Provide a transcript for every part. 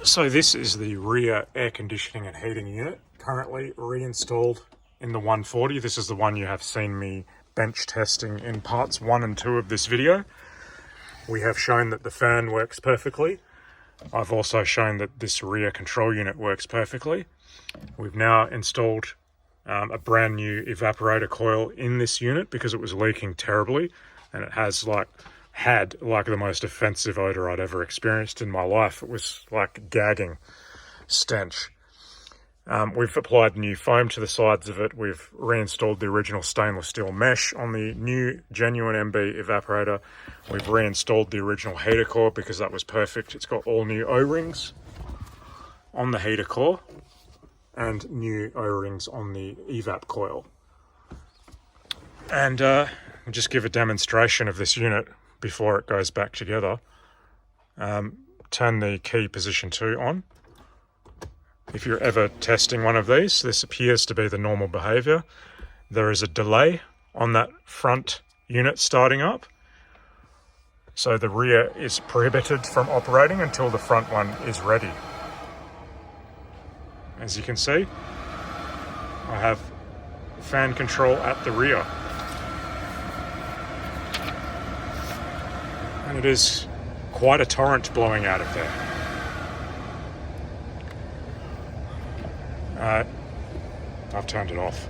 So this is the rear air conditioning and heating unit, currently reinstalled in the 140. This is the one you have seen me bench testing in parts 1 and 2 of this video. We have shown that the fan works perfectly. I've also shown that this rear control unit works perfectly. We've now installed a brand new evaporator coil in this unit because it was leaking terribly, and it had the most offensive odor I'd ever experienced in my life. It was like gagging stench. We've applied new foam to the sides of it. We've reinstalled the original stainless steel mesh on the new genuine MB evaporator. We've reinstalled the original heater core because that was perfect. It's got all new O-rings on the heater core and new O-rings on the evap coil. And I'll just give a demonstration of this unit before it goes back together. Turn the key position 2 on. If you're ever testing one of these, this appears to be the normal behavior. There is a delay on that front unit starting up, so the rear is prohibited from operating until the front one is ready. As you can see, I have fan control at the rear. And it is quite a torrent blowing out of there. I've turned it off.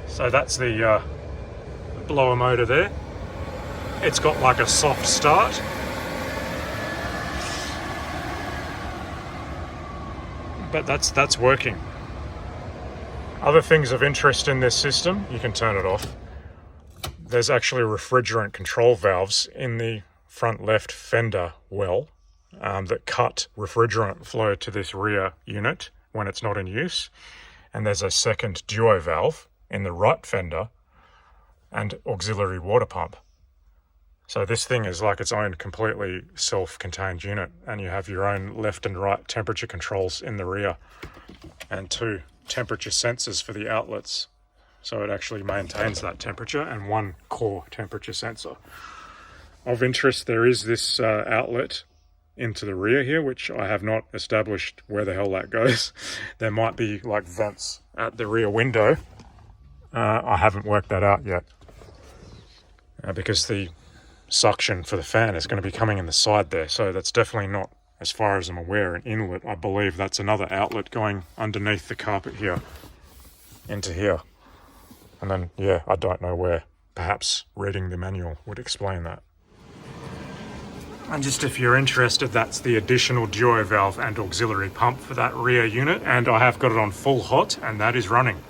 So that's the blower motor there. It's got like a soft start. But that's working. Other things of interest in this system, you can turn it off. There's actually refrigerant control valves in the front left fender well that cut refrigerant flow to this rear unit when it's not in use. And there's a second duo valve in the right fender and auxiliary water pump. So this thing is like its own completely self-contained unit, and you have your own left and right temperature controls in the rear and 2 temperature sensors for the outlets. So it actually maintains that temperature, and 1 core temperature sensor. Of interest, there is this outlet into the rear here, which I have not established where the hell that goes. There might be like vents at the rear window. I haven't worked that out yet because the suction for the fan is going to be coming in the side there, so that's definitely not, as far as I'm aware, an inlet. I believe that's another outlet going underneath the carpet here into here. And then, yeah, I don't know where. Perhaps reading the manual would explain that. And just if you're interested, that's the additional duo valve and auxiliary pump for that rear unit, and I have got it on full hot, and that is running.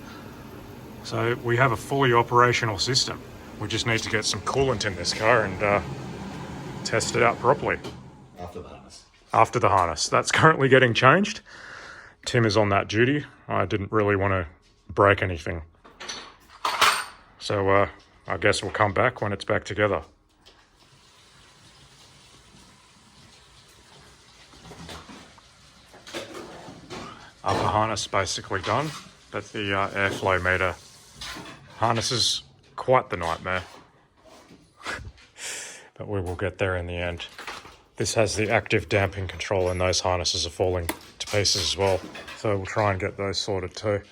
So we have a fully operational system. We just need to get some coolant in this car and test it out properly. After the harness. After the harness. That's currently getting changed. Tim is on that duty. I didn't really want to break anything. So I guess we'll come back when it's back together. Upper harness basically done, but the airflow meter harness is quite the nightmare. But we will get there in the end. This has the active damping control, and those harnesses are falling to pieces as well, so we'll try and get those sorted too.